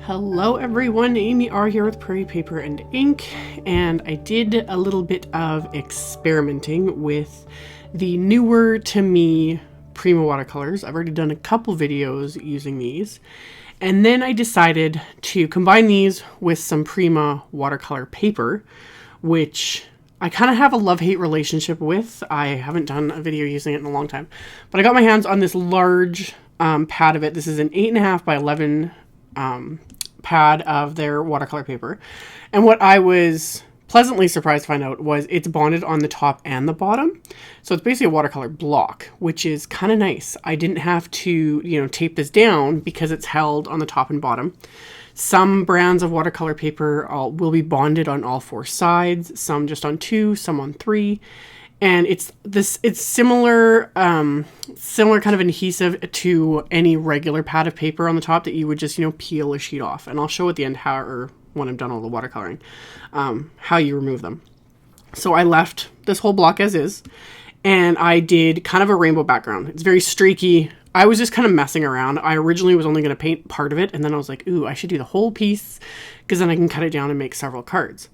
Hello everyone, AmyR here with Prairie Paper and Ink, and I did a little bit of experimenting with the newer to me Prima watercolors. I've already done a couple videos using these, and then I decided to combine these with some Prima watercolor paper, which I kind of have a love-hate relationship with. I haven't done a video using it in a long time, but I got my hands on this large pad of it. This is an 8.5 by 11 pad of their watercolor paper. And what I was pleasantly surprised to find out was it's bonded on the top and the bottom. So it's basically a watercolor block, which is kind of nice. I didn't have to, tape this down because it's held on the top and bottom. Some brands of watercolor paper will be bonded on all four sides, some just on 2, some on 3. And it's similar kind of adhesive to any regular pad of paper on the top that you would just, peel a sheet off. And I'll show at the end when I've done all the watercoloring, how you remove them. So I left this whole block as is, and I did kind of a rainbow background. It's very streaky. I was just kind of messing around. I originally was only going to paint part of it, and then I was like, ooh, I should do the whole piece because then I can cut it down and make several cards.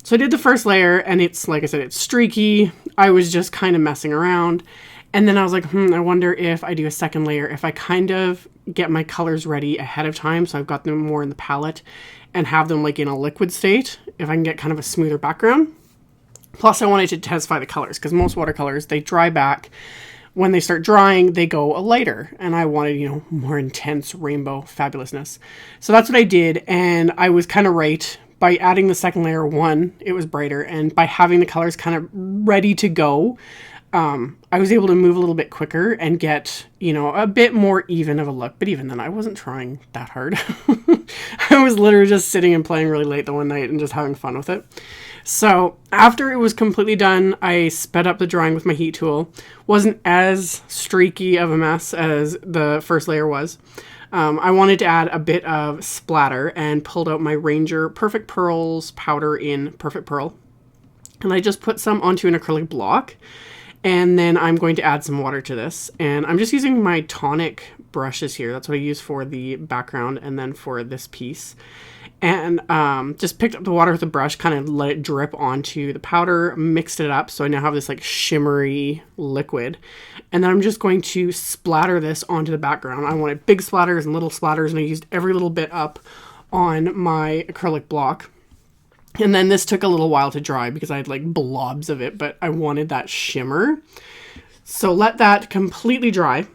So I did the first layer, and it's, like I said, it's streaky. I was just kind of messing around. And then I was like, I wonder if I do a second layer, if I kind of get my colors ready ahead of time, so I've got them more in the palette, and have them like in a liquid state, if I can get kind of a smoother background. Plus, I wanted to intensify the colors, because most watercolors, they dry back. When they start drying, they go lighter, and I wanted, more intense rainbow fabulousness. So that's what I did, and I was kind of right. By adding the second layer, it was brighter, and by having the colors kind of ready to go, I was able to move a little bit quicker and get, a bit more even of a look. But even then, I wasn't trying that hard. I was literally just sitting and playing really late the one night and just having fun with it. So after it was completely done, I sped up the drawing with my heat tool. Wasn't as streaky of a mess as the first layer was. I wanted to add a bit of splatter and pulled out my Ranger Perfect Pearls powder in Perfect Pearl. And I just put some onto an acrylic block. And then I'm going to add some water to this. And I'm just using my Tonic brushes here. That's what I use for the background and then for this piece. And just picked up the water with a brush, kind of let it drip onto the powder, mixed it up. So I now have this like shimmery liquid. And then I'm just going to splatter this onto the background. I wanted big splatters and little splatters, and I used every little bit up on my acrylic block. And then this took a little while to dry because I had like blobs of it, but I wanted that shimmer. So let that completely dry.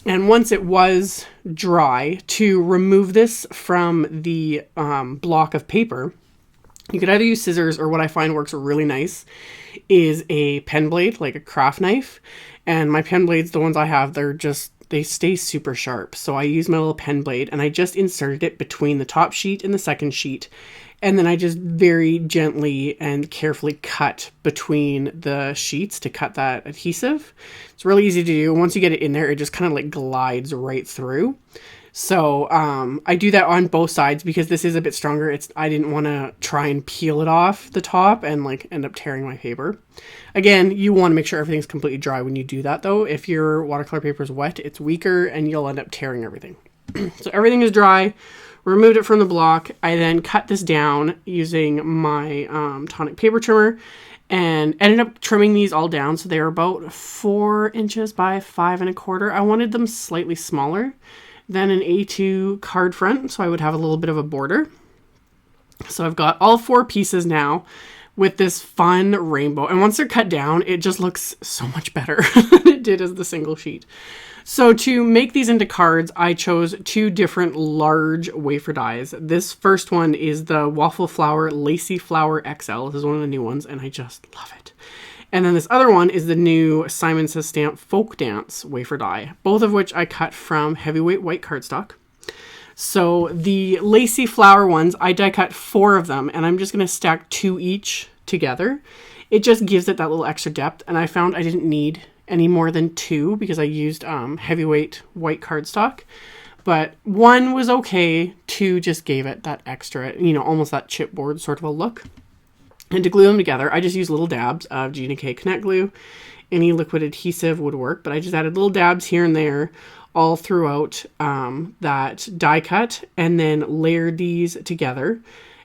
And once it was dry, to remove this from the block of paper, you could either use scissors, or what I find works really nice is a pen blade, like a craft knife. And my pen blades, the ones I have, they stay super sharp. So I use my little pen blade, and I just inserted it between the top sheet and the second sheet. And then I just very gently and carefully cut between the sheets to cut that adhesive. It's really easy to do. Once you get it in there, it just kind of like glides right through. So I do that on both sides because this is a bit stronger. I didn't want to try and peel it off the top and like end up tearing my paper. Again, you want to make sure everything's completely dry when you do that though. If your watercolor paper is wet, it's weaker and you'll end up tearing everything. So everything is dry. Removed it from the block. I then cut this down using my Tonic paper trimmer and ended up trimming these all down. So they're about 4 inches by 5 1/4. I wanted them slightly smaller than an A2 card front, so I would have a little bit of a border. So I've got all 4 pieces now with this fun rainbow. And once they're cut down, it just looks so much better than it did as the single sheet. So to make these into cards, I chose 2 different large wafer dies. This first one is the Waffle Flower LACY Flower XL. This is one of the new ones, and I just love it. And then this other one is the new Simon Says Stamp Folk Dance wafer die, both of which I cut from heavyweight white cardstock. So the LACY Flower ones, I die cut 4 of them, and I'm just going to stack 2 each together. It just gives it that little extra depth, and I found I didn't need any more than 2 because I used heavyweight white cardstock. But 1 was okay, 2 just gave it that extra, almost that chipboard sort of a look. And to glue them together, I just used little dabs of Gina Connect glue. Any liquid adhesive would work, but I just added little dabs here and there all throughout that die cut and then layered these together.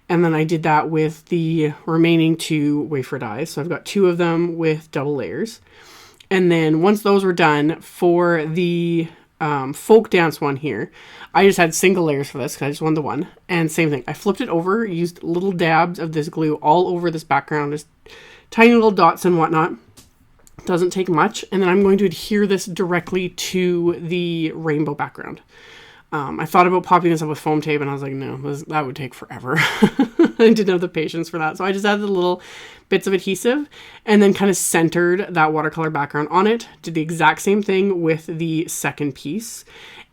And then I did that with the remaining 2 wafer dies. So I've got 2 of them with double layers. And then once those were done, for the folk dance one here, I just had single layers for this because I just wanted the one. And same thing, I flipped it over, used little dabs of this glue all over this background, just tiny little dots and whatnot. Doesn't take much. And then I'm going to adhere this directly to the rainbow background. I thought about popping this up with foam tape and I was like, no, that would take forever. I didn't have the patience for that. So I just added the little bits of adhesive and then kind of centered that watercolor background on it. Did the exact same thing with the second piece.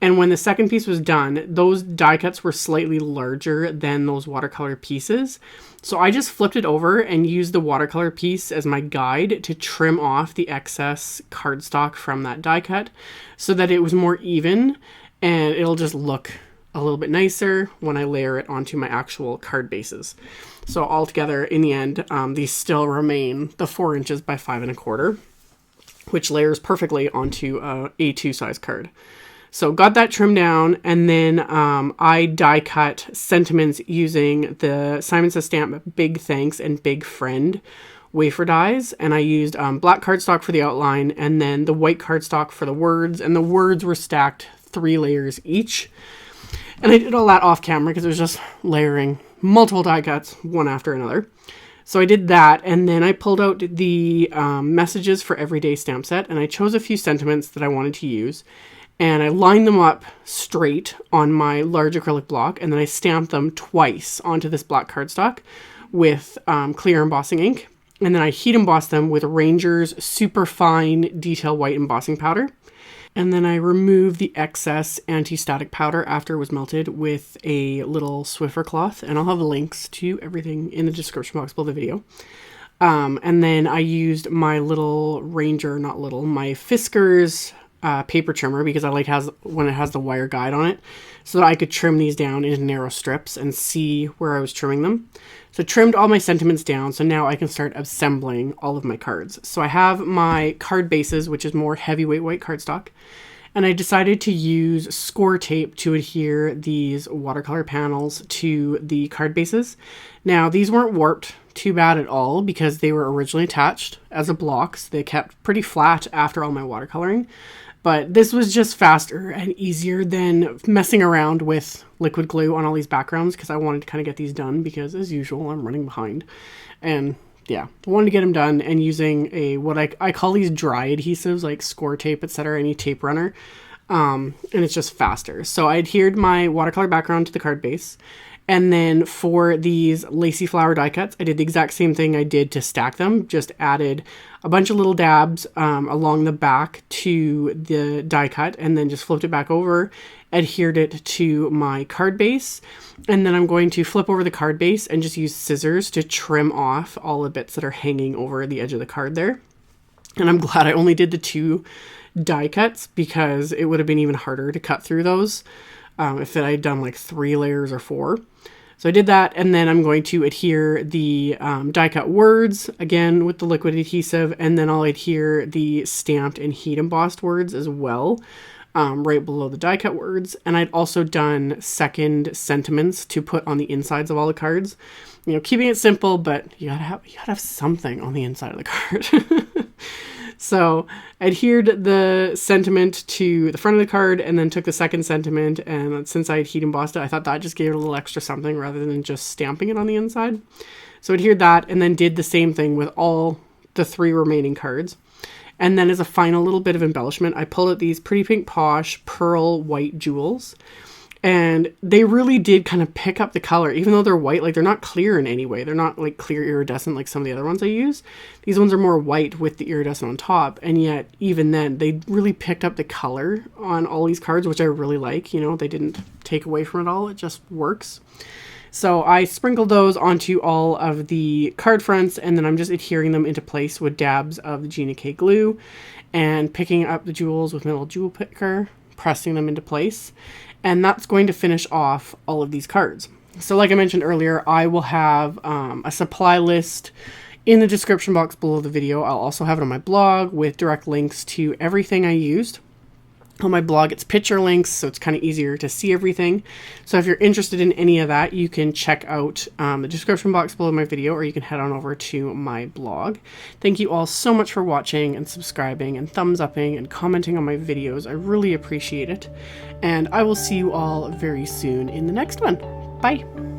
And when the second piece was done, those die cuts were slightly larger than those watercolor pieces. So I just flipped it over and used the watercolor piece as my guide to trim off the excess cardstock from that die cut so that it was more even and it'll just look a little bit nicer when I layer it onto my actual card bases. So altogether, in the end, these still remain the 4 inches by 5 1/4, which layers perfectly onto a A2 size card. So got that trimmed down, and then I die cut sentiments using the Simon Says Stamp Big Thanks and Big Friend wafer dies, and I used black cardstock for the outline and then the white cardstock for the words, and the words were stacked 3 layers each. And I did all that off camera because it was just layering multiple die cuts one after another. So I did that, and then I pulled out the messages for everyday stamp set, and I chose a few sentiments that I wanted to use. And I lined them up straight on my large acrylic block, and then I stamped them twice onto this black cardstock with clear embossing ink. And then I heat embossed them with Ranger's super fine detail white embossing powder. And then I removed the excess anti-static powder after it was melted with a little Swiffer cloth. And I'll have links to everything in the description box below the video. And then I used my little Ranger, my Fiskars paper trimmer, because I like when it has the wire guide on it, so that I could trim these down into narrow strips and see where I was trimming them. So trimmed all my sentiments down, so now I can start assembling all of my cards. So I have my card bases, which is more heavyweight white cardstock, and I decided to use Scor-Tape to adhere these watercolor panels to the card bases. Now these weren't warped too bad at all because they were originally attached as a block, so they kept pretty flat after all my watercoloring. But this was just faster and easier than messing around with liquid glue on all these backgrounds, because I wanted to kind of get these done because, as usual, I'm running behind. And yeah, I wanted to get them done, and using what I call these dry adhesives like Scor-Tape, etc., any tape runner. And it's just faster. So I adhered my watercolor background to the card base. And then for these lacy flower die cuts, I did the exact same thing I did to stack them. Just added a bunch of little dabs along the back to the die cut, and then just flipped it back over, adhered it to my card base. And then I'm going to flip over the card base and just use scissors to trim off all the bits that are hanging over the edge of the card there. And I'm glad I only did the 2 die cuts, because it would have been even harder to cut through those if I had done like 3 layers or 4. So I did that, and then I'm going to adhere the die cut words, again with the liquid adhesive, and then I'll adhere the stamped and heat embossed words as well, right below the die cut words. And I'd also done second sentiments to put on the insides of all the cards. You know, keeping it simple, but you gotta have something on the inside of the card. So I adhered the sentiment to the front of the card, and then took the second sentiment, and since I had heat embossed it, I thought that just gave it a little extra something rather than just stamping it on the inside. So I adhered that, and then did the same thing with all the 3 remaining cards. And then as a final little bit of embellishment, I pulled out these Pretty Pink Posh pearl white jewels. And they really did kind of pick up the color, even though they're white. Like, they're not clear in any way. They're not like clear iridescent like some of the other ones I use. These ones are more white with the iridescent on top. And yet, even then, they really picked up the color on all these cards, which I really like. You know, they didn't take away from it all. It just works. So I sprinkled those onto all of the card fronts, and then I'm just adhering them into place with dabs of the Gina K glue, and picking up the jewels with my little jewel picker, pressing them into place. And that's going to finish off all of these cards. So like I mentioned earlier, I will have a supply list in the description box below the video. I'll also have it on my blog with direct links to everything I used. On my blog, it's picture links, so it's kind of easier to see everything. So if you're interested in any of that, you can check out the description box below my video, or you can head on over to my blog. Thank you all so much for watching and subscribing and thumbs upping and commenting on my videos. I really appreciate it. And I will see you all very soon in the next one. Bye!